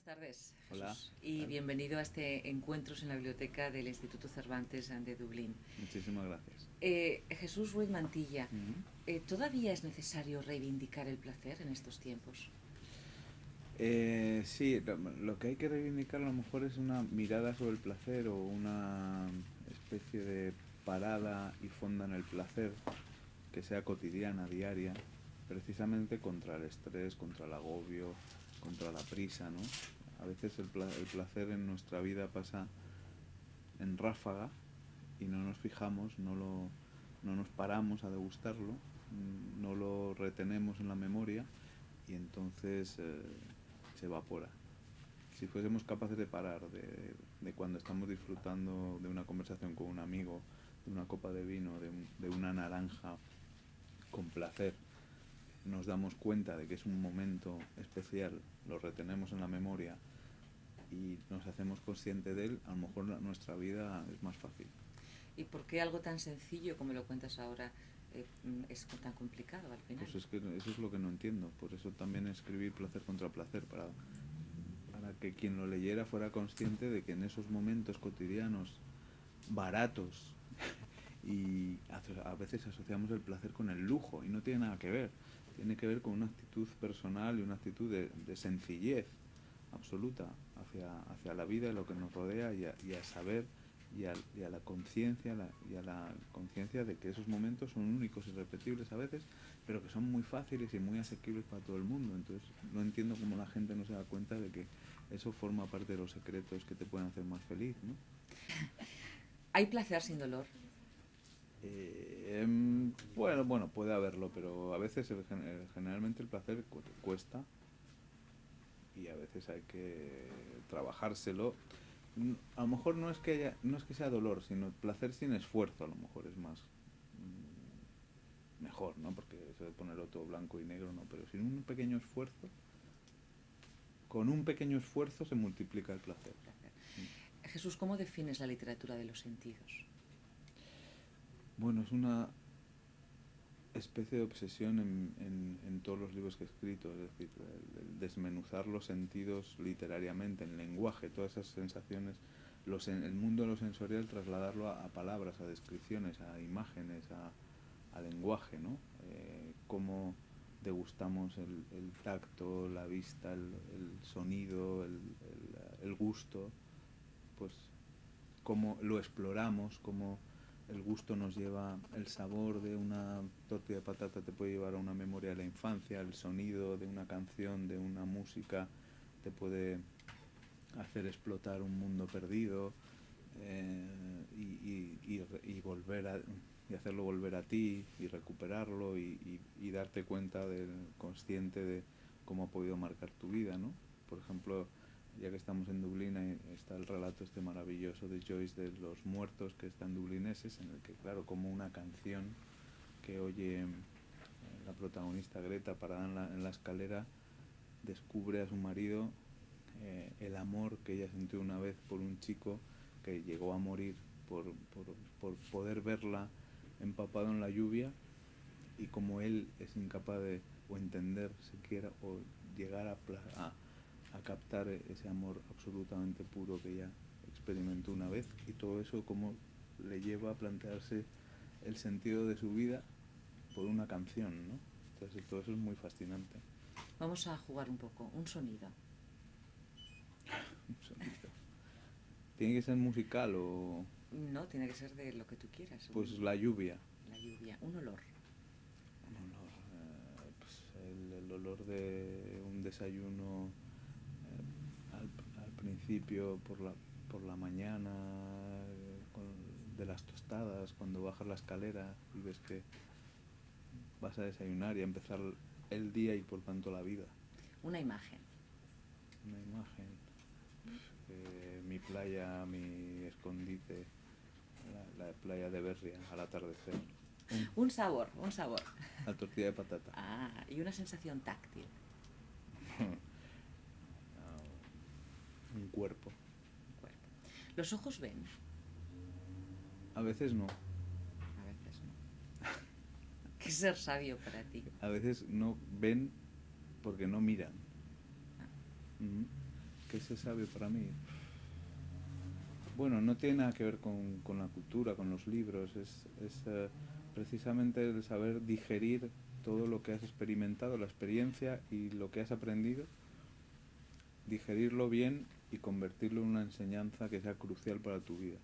Buenas tardes, Hola, Jesús, ¿qué y tal? bienvenido a este Encuentros en la Biblioteca del Instituto Cervantes de Dublín. Muchísimas gracias. Jesús Ruiz Mantilla, Ujú. ¿todavía es necesario reivindicar el placer en estos tiempos? Sí, lo que hay que reivindicar a lo mejor es una mirada sobre el placer o una especie de parada y fonda en el placer que sea cotidiana, diaria, precisamente contra el estrés, contra el agobio, contra la prisa, ¿no? A veces el placer en nuestra vida pasa en ráfaga y no nos fijamos, no nos paramos a degustarlo, no lo retenemos en la memoria y entonces se evapora. Si fuésemos capaces de parar, de cuando estamos disfrutando de una conversación con un amigo, de una copa de vino, de una naranja, con placer, nos damos cuenta de que es un momento especial, lo retenemos en la memoria y nos hacemos conscientes de él, a lo mejor nuestra vida es más fácil. ¿Y por qué algo tan sencillo como lo cuentas ahora es tan complicado al final? Pues es que eso es lo que no entiendo. Por eso también escribir Placer contra Placer, para que quien lo leyera fuera consciente de que en esos momentos cotidianos, baratos, y a veces asociamos el placer con el lujo, y no tiene nada que ver. Tiene que ver con una actitud personal y una actitud de sencillez absoluta hacia la vida y lo que nos rodea y a saber y a la conciencia y a la conciencia de que esos momentos son únicos y repetibles a veces, pero que son muy fáciles y muy asequibles para todo el mundo. Entonces no entiendo cómo la gente no se da cuenta de que eso forma parte de los secretos que te pueden hacer más feliz, ¿no? ¿Hay placer sin dolor? Bueno, puede haberlo, pero a veces generalmente el placer cuesta y a veces hay que trabajárselo. A lo mejor no es que sea dolor, sino placer sin esfuerzo, a lo mejor es más mejor, ¿no? Porque eso de ponerlo todo blanco y negro, no, pero sin un pequeño esfuerzo, con un pequeño esfuerzo se multiplica el placer. Placer. Jesús, ¿cómo defines la literatura de los sentidos? Bueno, es una especie de obsesión en todos los libros que he escrito, es decir, el desmenuzar los sentidos literariamente, en lenguaje, todas esas sensaciones, el mundo de lo sensorial, trasladarlo a palabras, a descripciones, a imágenes, a lenguaje, ¿no? Cómo degustamos el tacto, la vista, el sonido, el gusto, pues cómo lo exploramos, cómo el gusto nos lleva, el sabor de una tortilla de patata te puede llevar a una memoria de la infancia, el sonido de una canción, de una música, te puede hacer explotar un mundo perdido y volver y hacerlo volver a ti y recuperarlo y darte cuenta del consciente de cómo ha podido marcar tu vida, ¿no? Por ejemplo, ya que estamos en Dublín, está el relato este maravilloso de Joyce de los muertos que están dublineses, en el que, claro, como una canción que oye la protagonista Greta parada en la escalera, descubre a su marido el amor que ella sintió una vez por un chico que llegó a morir por poder verla empapado en la lluvia y como él es incapaz de o entender siquiera o llegar a captar ese amor absolutamente puro que ella experimentó una vez y todo eso como le lleva a plantearse el sentido de su vida por una canción, ¿no? Entonces todo eso es muy fascinante. Vamos a jugar un poco. Un sonido. Un sonido. ¿Tiene que ser musical o...? No, tiene que ser de lo que tú quieras. Pues la lluvia. La lluvia. Un olor. Un olor. Pues el olor de un desayuno al principio por la mañana, de las tostadas, cuando bajas la escalera y ves que vas a desayunar y a empezar el día y por tanto la vida. Una imagen. Una imagen. Mi playa, mi escondite, la playa de Berria al atardecer. Un sabor, un sabor. La tortilla de patata. Ah, y una sensación táctil. Un cuerpo. Un cuerpo. Los ojos ven. A veces no. A veces no. ¿Qué es ser sabio para ti? A veces no ven porque no miran. Ah, Mm. ¿qué es ser sabio para mí? Bueno, no tiene nada que ver con la cultura, con los libros, es precisamente el saber digerir todo lo que has experimentado, la experiencia y lo que has aprendido, digerirlo bien y convertirlo en una enseñanza que sea crucial para tu vida.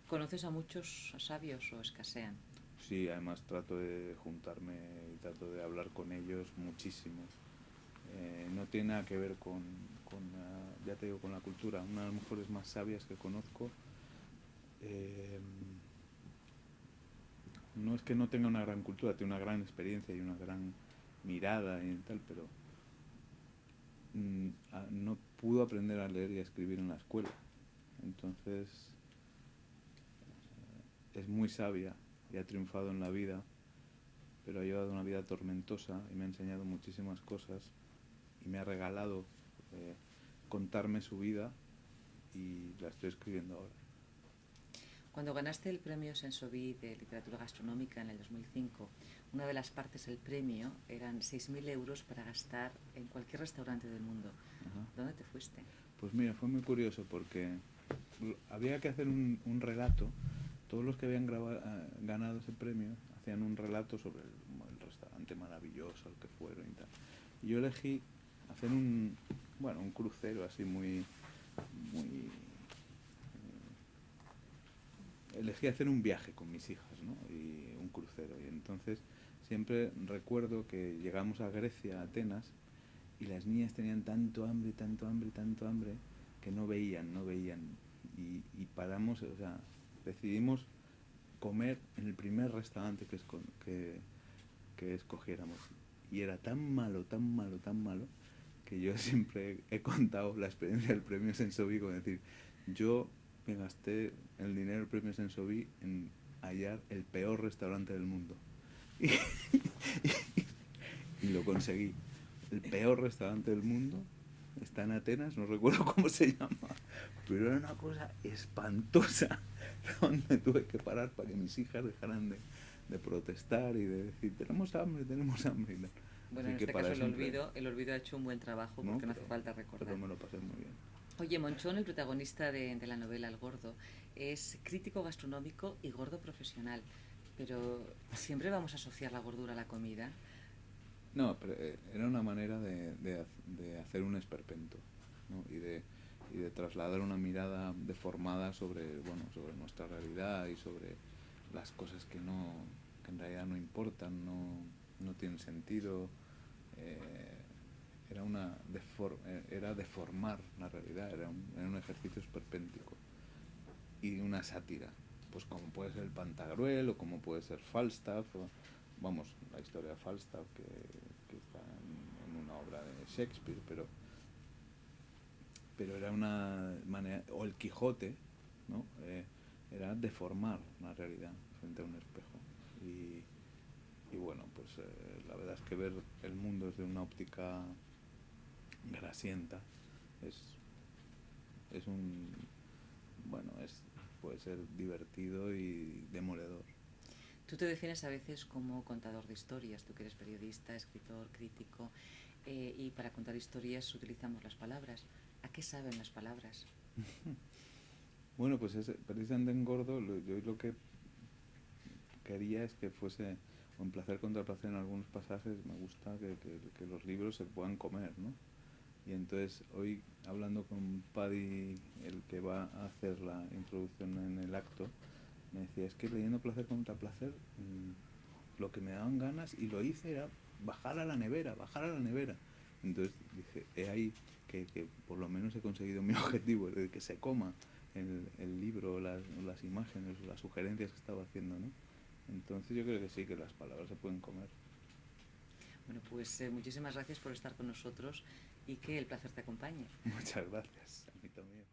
¿Conoces a muchos sabios o escasean? Sí, además trato de juntarme y trato de hablar con ellos muchísimo. No tiene nada que ver ya te digo, con la cultura. Una de las mujeres más sabias que conozco, eh, no es que no tenga una gran cultura, tiene una gran experiencia y una gran mirada y tal, pero no pudo aprender a leer y a escribir en la escuela. Entonces, es muy sabia y ha triunfado en la vida, pero ha llevado una vida tormentosa y me ha enseñado muchísimas cosas y me ha regalado contarme su vida y la estoy escribiendo ahora. Cuando ganaste el premio Sensoví de literatura gastronómica en el 2005, una de las partes del premio eran 6.000 euros para gastar en cualquier restaurante del mundo. Ajá. ¿Dónde te fuiste? Pues mira, fue muy curioso porque había que hacer un relato. Todos los que habían ganado ese premio hacían un relato sobre el restaurante maravilloso al que fueron y tal. Y yo elegí hacer un crucero así muy elegí hacer un viaje con mis hijas, ¿no? Y un crucero. Y entonces siempre recuerdo que llegamos a Grecia, a Atenas, y las niñas tenían tanto hambre, tanto hambre, tanto hambre, que no veían. Y paramos, o sea, decidimos comer en el primer restaurante que escogiéramos. Y era tan malo, tan malo, tan malo, que yo siempre he contado la experiencia del premio Sensoví, con decir, yo me gasté el dinero del premio Sensoví en hallar el peor restaurante del mundo. Y lo conseguí. El peor restaurante del mundo está en Atenas, no recuerdo cómo se llama, pero era una cosa espantosa, donde tuve que parar para que mis hijas dejaran de protestar y de decir, tenemos hambre. Bueno, Así en que este para caso siempre, el olvido ha hecho un buen trabajo, ¿no? porque no hace falta recordar. Pero me lo pasé muy bien. Oye, Monchón, el protagonista de la novela El Gordo, es crítico gastronómico y gordo profesional, pero ¿siempre vamos a asociar la gordura a la comida? No, pero era una manera de hacer un esperpento, ¿no? Y de trasladar una mirada deformada sobre nuestra realidad y sobre las cosas que en realidad no importan, no tienen sentido. eh, era deformar la realidad, era un ejercicio esperpéntico y una sátira, pues como puede ser el Pantagruel o como puede ser Falstaff, la historia de Falstaff que está en una obra de Shakespeare, pero era una manera, o el Quijote, ¿no? Era deformar la realidad frente a un espejo. Y bueno, pues la verdad es que ver el mundo desde una óptica grasienta es un bueno es puede ser divertido y demoledor. Tú te defines a veces como contador de historias, tú que eres periodista, escritor, crítico, y para contar historias utilizamos las palabras. ¿A qué saben las palabras? Bueno, pues precisamente en Gordo yo lo que quería es que fuese un placer contra placer en algunos pasajes. Me gusta que los libros se puedan comer, ¿no? Y entonces hoy, hablando con Paddy, el que va a hacer la introducción en el acto, me decía, es que leyendo Placer contra Placer, lo que me daban ganas, y lo hice, era bajar a la nevera. Entonces dije, he ahí que por lo menos he conseguido mi objetivo, de que se coma el libro, las imágenes, las sugerencias que estaba haciendo, ¿no? Entonces yo creo que sí, que las palabras se pueden comer. Bueno, pues muchísimas gracias por estar con nosotros y que el placer te acompañe. Muchas gracias, a mí también.